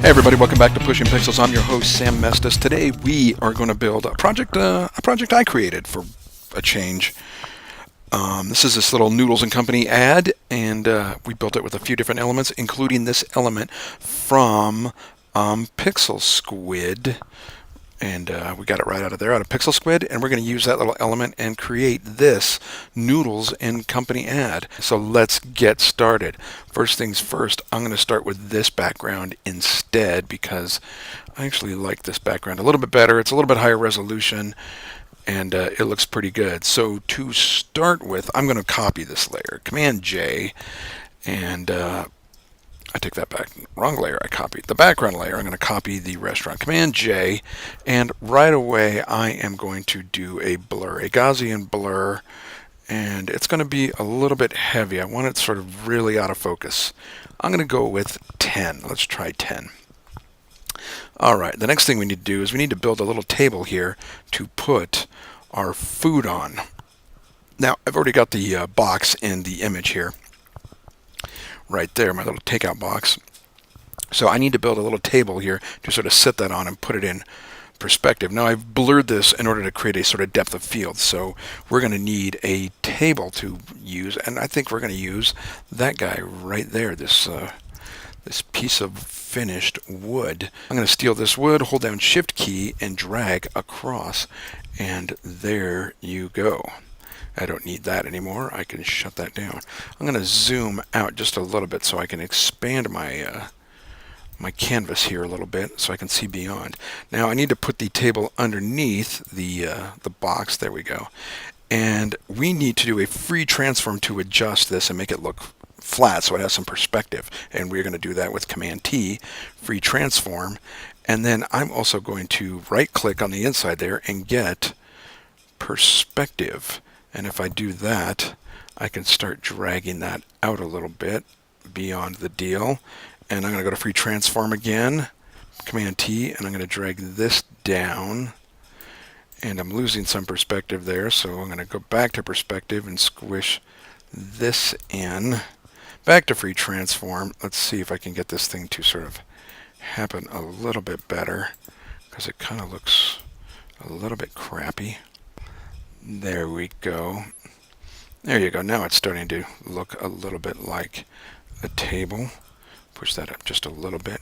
Hey everybody, welcome back to Pushing Pixels. I'm your host Sam Mestis. Today we are going to build a project I created for a change. This is this little Noodles and Company ad, and we built it with a few different elements, including this element from Pixel Squid. And we got it right out of there, out of Pixel Squid, and we're going to use that little element and create this Noodles and Company ad. So let's get started. First things first, I'm going to start with this background instead because I actually like this background a little bit better. It's a little bit higher resolution, and it looks pretty good. So to start with, I'm going to copy this layer, Command J, and I take that back. Wrong layer. I copied the background layer. I'm going to copy the restaurant. Command J, and right away I am going to do a blur, a Gaussian blur, and it's going to be a little bit heavy. I want it sort of really out of focus. I'm going to go with 10. Let's try 10. All right. The next thing we need to do is we need to build a little table here to put our food on. Now I've already got the box in the image here. Right there, my little takeout box. So I need to build a little table here to sort of sit that on and put it in perspective. Now I've blurred this in order to create a sort of depth of field. So we're going to need a table to use, and I think we're going to use that guy right there, this piece of finished wood. I'm going to steal this wood, hold down Shift key, and drag across, and there you go. I don't need that anymore. I can shut that down. I'm going to zoom out just a little bit so I can expand my my canvas here a little bit so I can see beyond. Now I need to put the table underneath the box. There we go. And we need to do a free transform to adjust this and make it look flat so it has some perspective. And we're going to do that with Command T, free transform. And then I'm also going to right click on the inside there and get perspective. And if I do that, I can start dragging that out a little bit beyond the deal. And I'm going to go to free transform again, Command T, and I'm going to drag this down. And I'm losing some perspective there, so I'm going to go back to perspective and squish this in. Back to free transform. Let's see if I can get this thing to sort of happen a little bit better, because it kind of looks a little bit crappy. There we go. There you go. Now it's starting to look a little bit like a table. Push that up just a little bit.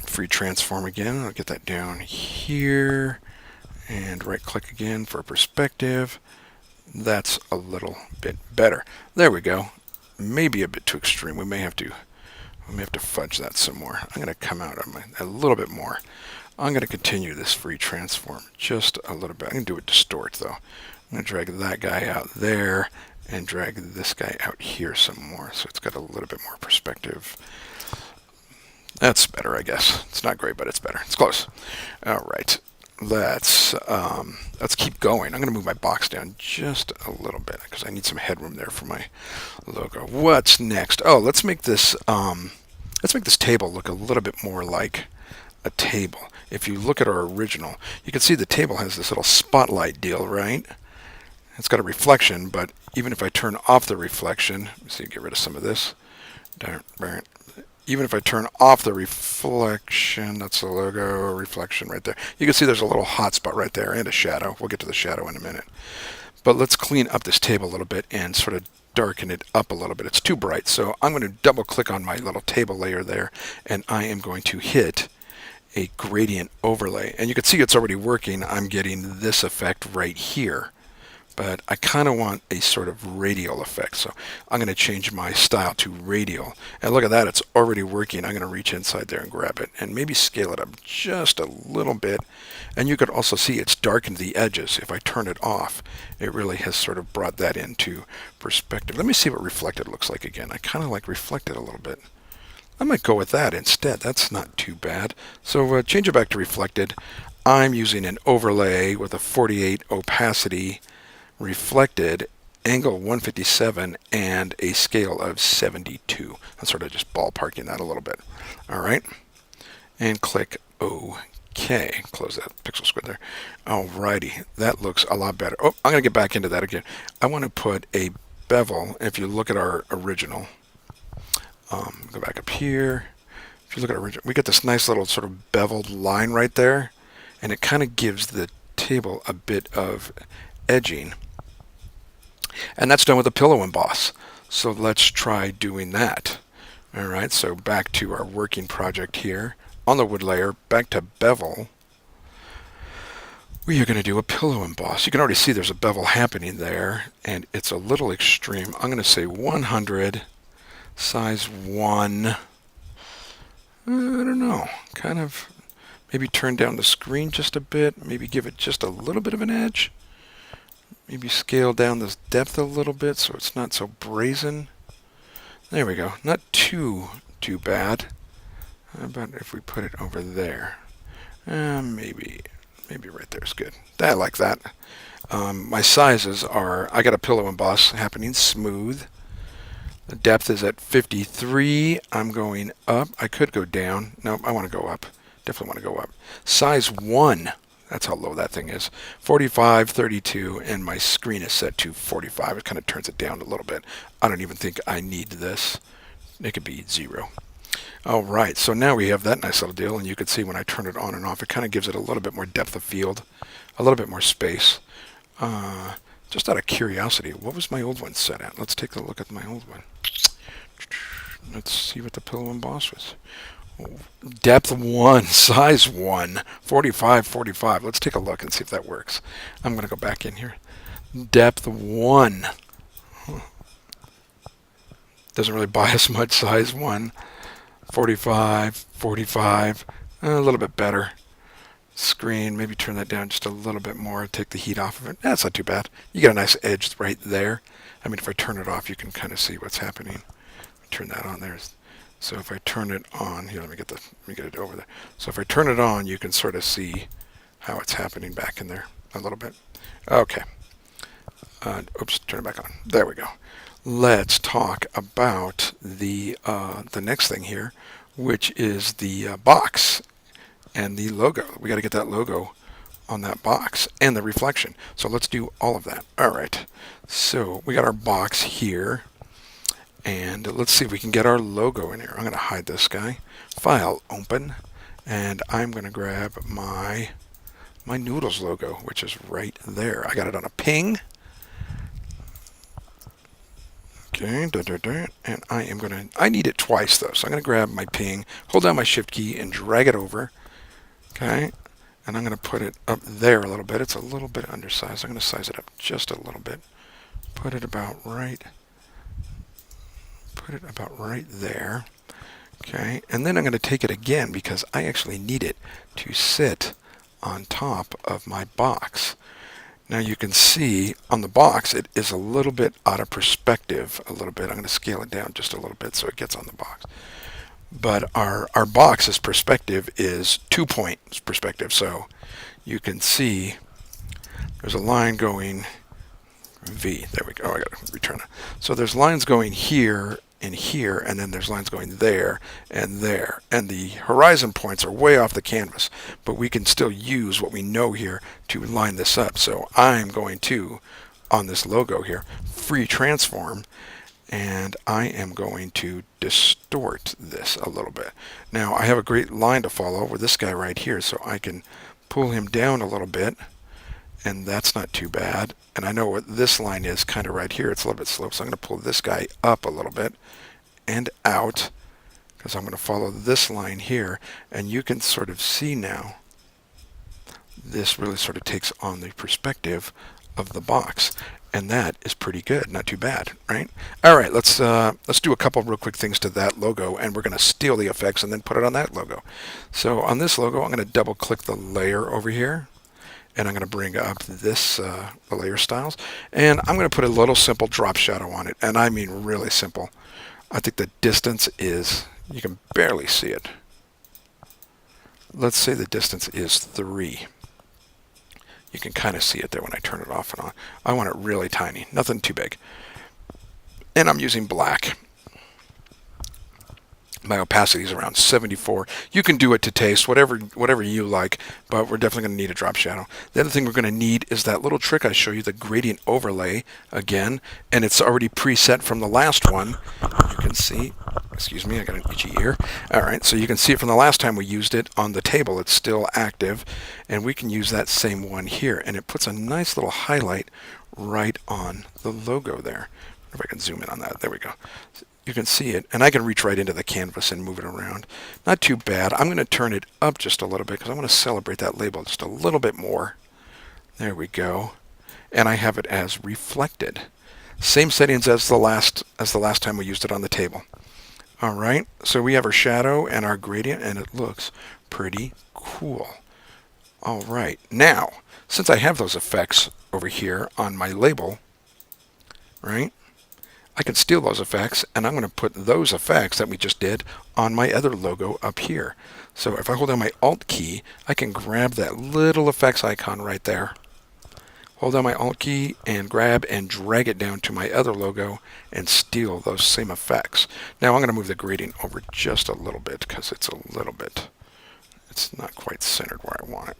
Free transform again. I'll get that down here. And right click again for perspective. That's a little bit better. There we go. Maybe a bit too extreme. We may have to fudge that some more. I'm going to come out of a little bit more. I'm going to continue this free transform just a little bit. I'm going to do it distort though. I'm going to drag that guy out there and drag this guy out here some more so it's got a little bit more perspective. That's better, I guess. It's not great, but it's better. It's close. All right. Let's keep going. I'm going to move my box down just a little bit because I need some headroom there for my logo. What's next? Oh, let's make this table look a little bit more like a table. If you look at our original, you can see the table has this little spotlight deal, right? It's got a reflection, but even if I turn off the reflection, let's see, get rid of some of this. Even if I turn off the reflection, that's the logo reflection right there. You can see there's a little hot spot right there and a shadow. We'll get to the shadow in a minute. But let's clean up this table a little bit and sort of darken it up a little bit. It's too bright, so I'm going to double click on my little table layer there, and I am going to hit a gradient overlay, and you can see it's already working. I'm getting this effect right here, but I kind of want a sort of radial effect, so I'm going to change my style to radial, and look at that, it's already working. I'm going to reach inside there and grab it and maybe scale it up just a little bit, and you could also see it's darkened the edges. If I turn it off, it really has sort of brought that into perspective. Let me see what reflected looks like again. I kind of like reflected a little bit. I might go with that instead. That's not too bad. So change it back to reflected. I'm using an overlay with a 48 opacity, reflected, angle 157, and a scale of 72. I'm sort of just ballparking that a little bit. All right. And click OK. Close that pixel squid there. Alrighty. That looks a lot better. Oh, I'm going to get back into that again. I want to put a bevel. If you look at our original, go back up here, if you look at original, we get this nice little sort of beveled line right there, and it kind of gives the table a bit of edging. And that's done with a pillow emboss. So let's try doing that. All right, so back to our working project here. On the wood layer, back to bevel. We are going to do a pillow emboss. You can already see there's a bevel happening there, and it's a little extreme. I'm going to say 100, size 1. I don't know, kind of maybe turn down the screen just a bit, maybe give it just a little bit of an edge. Maybe scale down this depth a little bit so it's not so brazen. There we go. Not too bad. How about if we put it over there? Maybe right there is good. I like that. My sizes are, I got a pillow emboss happening smooth. The depth is at 53. I'm going up. I could go down. No, I want to go up. Definitely want to go up. Size 1. That's how low that thing is. 45, 32, and my screen is set to 45. It kind of turns it down a little bit. I don't even think I need this. It could be 0. All right, so now we have that nice little deal, and you can see when I turn it on and off, it kind of gives it a little bit more depth of field, a little bit more space. Just out of curiosity, what was my old one set at? Let's take a look at my old one. Let's see what the pillow emboss was. Depth 1, size 1, 45, 45. Let's take a look and see if that works. I'm going to go back in here. Depth 1. Doesn't really buy us much. Size 1, 45, 45. A little bit better. Screen, maybe turn that down just a little bit more. Take the heat off of it. That's not too bad. You get a nice edge right there. I mean, if I turn it off, you can kind of see what's happening. Turn that on there. So if I turn it on, here, let me get it over there. So if I turn it on, you can sort of see how it's happening back in there a little bit. Okay. Oops, turn it back on. There we go. Let's talk about the next thing here, which is the box and the logo. We got to get that logo on that box and the reflection. So let's do all of that. All right. So we got our box here. And let's see if we can get our logo in here. I'm going to hide this guy. File, open. And I'm going to grab my Noodles logo, which is right there. I got it on a ping. Okay, and I need it twice though. So I'm going to grab my ping, hold down my shift key, and drag it over. Okay, and I'm going to put it up there a little bit. It's a little bit undersized. I'm going to size it up just a little bit. Put it about right there. Okay, and then I'm going to take it again because I actually need it to sit on top of my box. Now you can see on the box it is a little bit out of perspective a little bit. I'm going to scale it down just a little bit so it gets on the box. But our box's perspective is 2-point perspective, so you can see there's a line going V. There we go. I got to return it. So there's lines going here and here, and then there's lines going there and there. And the horizon points are way off the canvas, but we can still use what we know here to line this up. So I'm going to, on this logo here, free transform, and I am going to distort this a little bit. Now I have a great line to follow with this guy right here, so I can pull him down a little bit, and that's not too bad. And I know what this line is kind of right here. It's a little bit sloped, so I'm going to pull this guy up a little bit and out because I'm going to follow this line here. And you can sort of see now this really sort of takes on the perspective of the box. And that is pretty good, not too bad, right? All right, let's do a couple real quick things to that logo, and we're going to steal the effects and then put it on that logo. So on this logo, I'm going to double click the layer over here. And I'm going to bring up this the layer styles, and I'm going to put a little simple drop shadow on it, and I mean really simple. I think the distance is, you can barely see it. Let's say the distance is 3. You can kind of see it there when I turn it off and on. I want it really tiny, nothing too big. And I'm using black. My opacity is around 74. You can do it to taste, whatever you like, but we're definitely going to need a drop shadow. The other thing we're going to need is that little trick I show you, the gradient overlay again, and it's already preset from the last one. You can see Excuse me, I got an itchy ear. All right, so you can see it from the last time we used it on the table. It's still active, and we can use that same one here, and it puts a nice little highlight right on the logo there. If I can zoom in on that, there we go. You can see it, and I can reach right into the canvas and move it around. Not too bad. I'm going to turn it up just a little bit because I want to celebrate that label just a little bit more. There we go. And I have it as reflected. Same settings as the last time we used it on the table. All right, so we have our shadow and our gradient, and it looks pretty cool. All right, now, since I have those effects over here on my label, right, I can steal those effects, and I'm going to put those effects that we just did on my other logo up here. So if I hold down my Alt key, I can grab that little effects icon right there. Hold down my Alt key and grab and drag it down to my other logo and steal those same effects. Now I'm going to move the gradient over just a little bit because it's not quite centered where I want it.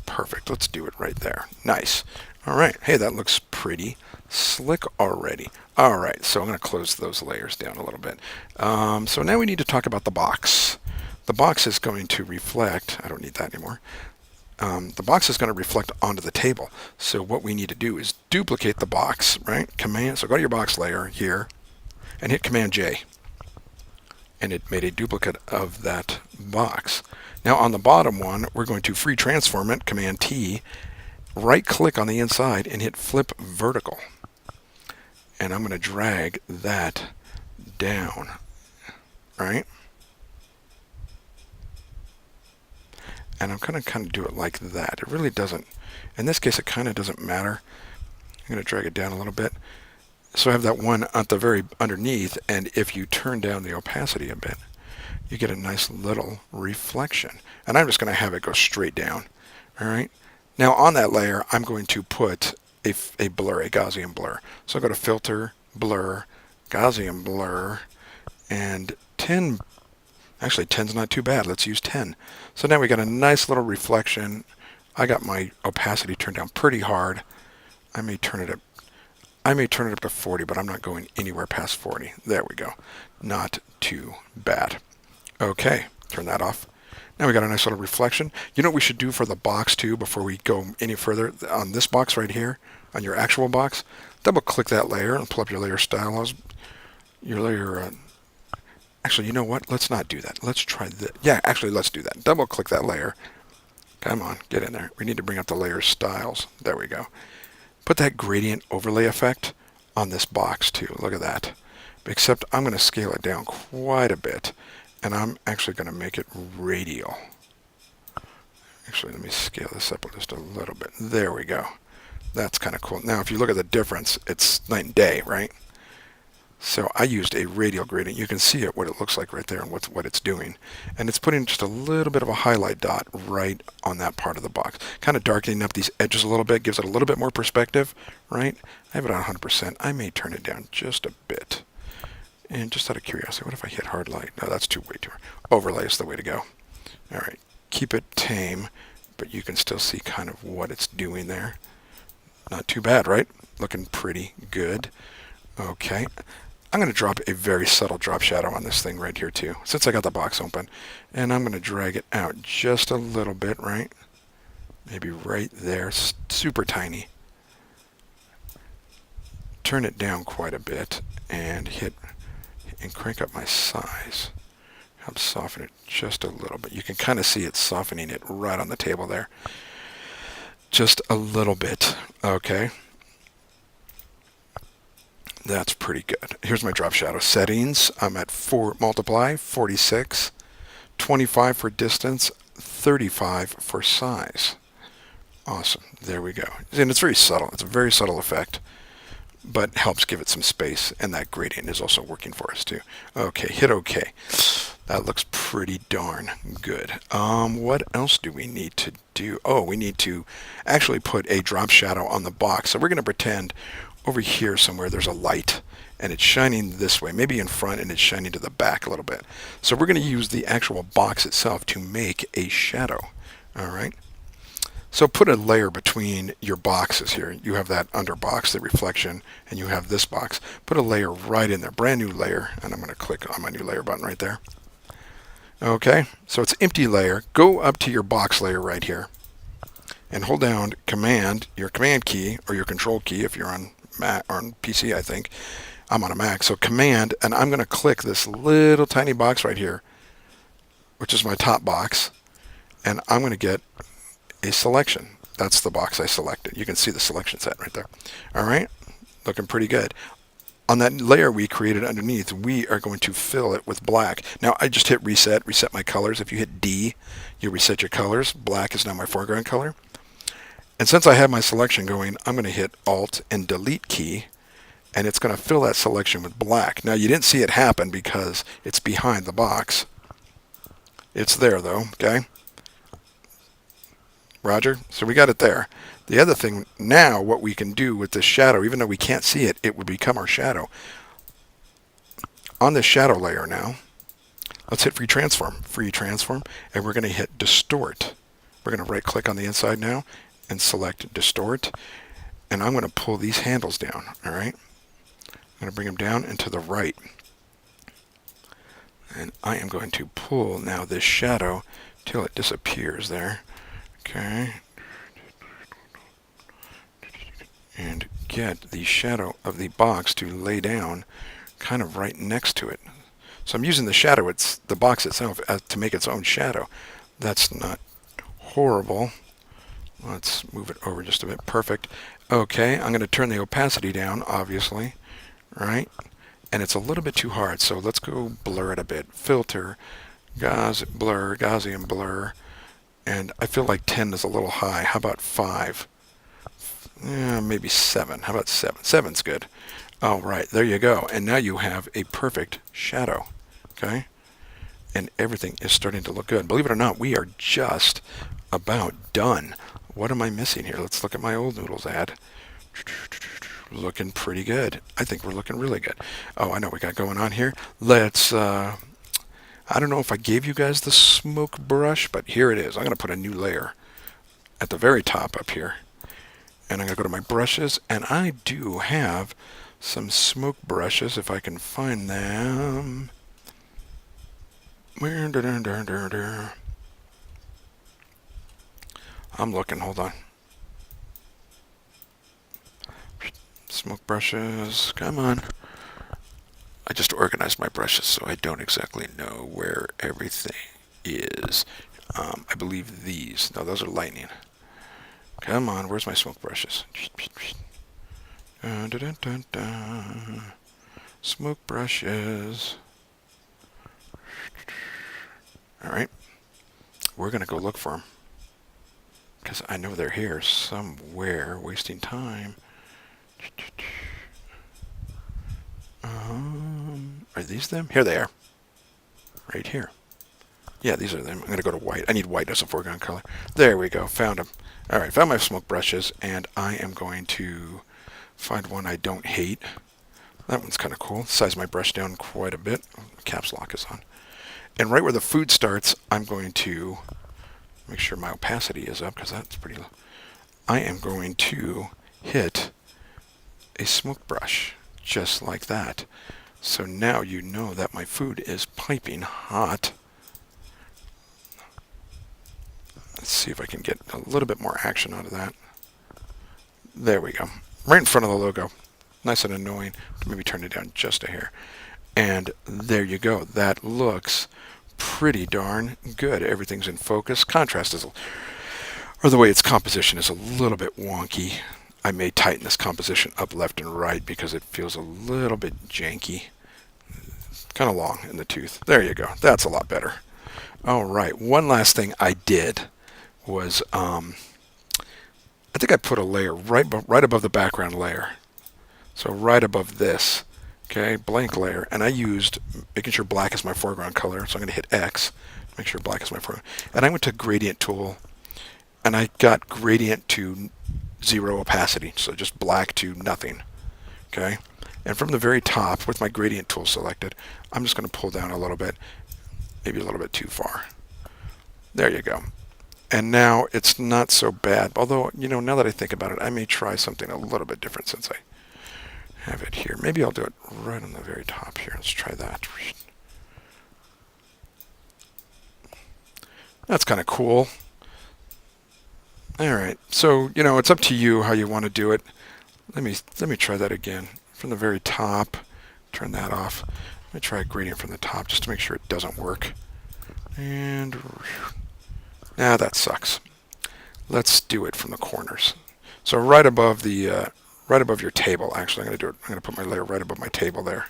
Perfect. Let's do it right there. Nice. All right. Hey, that looks pretty slick already. All right. So I'm going to close those layers down a little bit. So now we need to talk about the box. The box is going to reflect. I don't need that anymore. The box is going to reflect onto the table. So what we need to do is duplicate the box, right? So go to your box layer here and hit Command J. And it made a duplicate of that box. Now on the bottom one, we're going to free transform it, Command T, right click on the inside and hit flip vertical. And I'm going to drag that down, right? And I'm going to kind of do it like that. It really doesn't, in this case, it kind of doesn't matter. I'm going to drag it down a little bit. So I have that one at the very underneath, and if you turn down the opacity a bit, you get a nice little reflection. And I'm just going to have it go straight down. All right. Now on that layer, I'm going to put a blur, a Gaussian blur. So I'll go to Filter, Blur, Gaussian Blur, and 10. Actually, 10's not too bad. Let's use 10. So now we got a nice little reflection. I got my opacity turned down pretty hard. I may turn it up to 40, but I'm not going anywhere past 40. There we go. Not too bad. Okay, turn that off. Now we got a nice little reflection. You know what we should do for the box too before we go any further? On this box right here, on your actual box, double click that layer and pull up your layer styles. Your layer... Actually, you know what? Let's not do that. Let's try this. Yeah, actually, let's do that. Double click that layer. Come on, get in there. We need to bring up the layer styles. There we go. Put that gradient overlay effect on this box too. Look at that. Except I'm going to scale it down quite a bit, and I'm actually going to make it radial. Actually, let me scale this up just a little bit. There we go. That's kind of cool. Now, if you look at the difference, it's night and day, right? So I used a radial gradient. You can see it, what it looks like right there and what it's doing. And it's putting just a little bit of a highlight dot right on that part of the box. Kind of darkening up these edges a little bit, gives it a little bit more perspective, right? I have it on 100%. I may turn it down just a bit. And just out of curiosity, what if I hit hard light? No, that's way too hard. Overlay is the way to go. All right, keep it tame, but you can still see kind of what it's doing there. Not too bad, right? Looking pretty good. Okay. I'm going to drop a very subtle drop shadow on this thing right here too, since I got the box open. And I'm going to drag it out just a little bit, right? Maybe right there, super tiny. Turn it down quite a bit and crank up my size. Help soften it just a little bit. You can kind of see it softening it right on the table there. Just a little bit, okay? That's pretty good. Here's my drop shadow settings. I'm at multiply, 46, 25 for distance, 35 for size. Awesome. There we go. And it's very subtle. It's a very subtle effect, but helps give it some space. And that gradient is also working for us too. Okay, hit OK. That looks pretty darn good. What else do we need to do? Oh, we need to actually put a drop shadow on the box. So we're going to pretend over here somewhere there's a light and it's shining this way, maybe in front, and it's shining to the back a little bit. So we're going to use the actual box itself to make a shadow. All right. So put a layer between your boxes here. You have that under box, the reflection, and you have this box. Put a layer right in there, brand new layer, and I'm going to click on my new layer button right there. Okay, so it's empty layer. Go up to your box layer right here and hold down your command key or your control key if you're on Mac or on PC, I think. I'm on a Mac, so command, and I'm going to click this little tiny box right here, which is my top box, and I'm going to get a selection. That's the box I selected. You can see the selection set right there. All right, looking pretty good. On that layer we created underneath, we are going to fill it with black. Now I just hit reset my colors. If you hit D, you reset your colors. Black is now my foreground color. And since I have my selection going, I'm going to hit Alt and Delete key, and it's going to fill that selection with black. Now you didn't see it happen because it's behind the box. It's there though, okay? Roger? So we got it there. The other thing now, what we can do with this shadow, even though we can't see it, it would become our shadow. On this shadow layer now, let's hit free transform, and we're going to hit distort. We're going to right click on the inside now and select distort, and I'm going to pull these handles down, all right? I'm going to bring them down and to the right. And I am going to pull now this shadow till it disappears there. Okay. And get the shadow of the box to lay down kind of right next to it. So I'm using the shadow, it's the box itself, to make its own shadow. That's not horrible. Let's move it over just a bit. Perfect. Okay, I'm going to turn the opacity down, obviously, right? And it's a little bit too hard, so let's go blur it a bit. Filter, Gaussian blur, and I feel like 10 is a little high. How about 5? Yeah, maybe 7. How about 7? 7's good. All right, there you go. And now you have a perfect shadow, okay? And everything is starting to look good. Believe it or not, we are just about done. What am I missing here? Let's look at my old Noodles ad. Looking pretty good. I think we're looking really good. Oh, I know what we got going on here. Let's, I don't know if I gave you guys the smoke brush, but here it is. I'm going to put a new layer at the very top up here. And I'm going to go to my brushes, and I do have some smoke brushes, if I can find them. I'm looking, hold on. Smoke brushes, come on. I just organized my brushes so I don't exactly know where everything is. I believe these. No, those are lightning. Come on, where's my smoke brushes? Dun, dun, dun, dun, dun. Smoke brushes. Alright. We're going to go look for them. Because I know they're here somewhere. Wasting time. Are these them? Here they are. Right here. Yeah, these are them. I'm going to go to white. I need white as a foreground color. There we go. Found them. Alright, found my smoke brushes, and I am going to find one I don't hate. That one's kind of cool. Size my brush down quite a bit. Caps lock is on. And right where the food starts, I'm going to make sure my opacity is up, because that's pretty low. I am going to hit a smoke brush, just like that. So now you know that my food is piping hot. Let's see if I can get a little bit more action out of that. There we go. Right in front of the logo. Nice and annoying. Maybe turn it down just a hair. And there you go. That looks pretty darn good. Everything's in focus. Contrast is, or the way its composition is a little bit wonky. I may tighten this composition up left and right because it feels a little bit janky. Kind of long in the tooth. There you go. That's a lot better. All right. One last thing I did was, I think I put a layer right above the background layer. So right above this, okay, blank layer. And I used, making sure black is my foreground color. So I'm going to hit X, make sure black is my foreground. And I went to gradient tool, and I got gradient to 0 opacity. So just black to nothing, okay. And from the very top, with my gradient tool selected, I'm just going to pull down a little bit, maybe a little bit too far. There you go. And now it's not so bad. Although, now that I think about it, I may try something a little bit different since I have it here. Maybe I'll do it right on the very top here. Let's try that. That's kind of cool. All right. So, it's up to you how you want to do it. Let me try that again. From the very top, turn that off. Let me try a gradient from the top just to make sure it doesn't work. And that sucks. Let's do it from the corners. So right above your table. Actually, I'm going to put my layer right above my table there.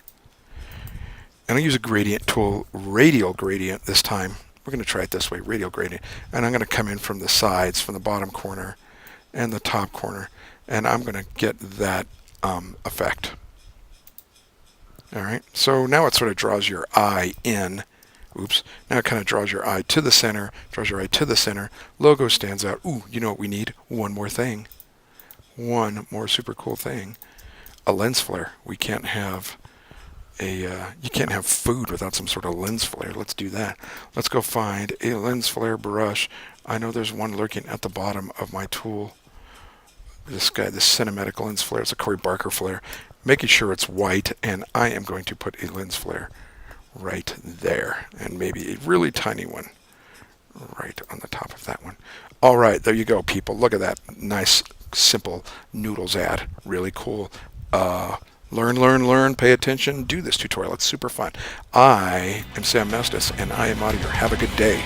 And I'll use a gradient tool, radial gradient this time. We're going to try it this way, radial gradient. And I'm going to come in from the sides, from the bottom corner and the top corner, and I'm going to get that effect. All right, so now it sort of draws your eye in. Oops, now it kind of draws your eye to the center, Logo stands out. Ooh, you know what we need? One more thing. One more super cool thing. A lens flare. We can't have you can't have food without some sort of lens flare. Let's do that. Let's go find a lens flare brush. I know there's one lurking at the bottom of my tool. This cinematic lens flare. It's a Corey Barker flare. Making sure it's white, and I am going to put a lens flare right there, and maybe a really tiny one right on the top of that one. All right, there you go, people. Look at that nice, simple Noodles ad. Really cool. Learn, pay attention, do this tutorial. It's super fun. I am Sam Mestis, and I am out of here. Have a good day.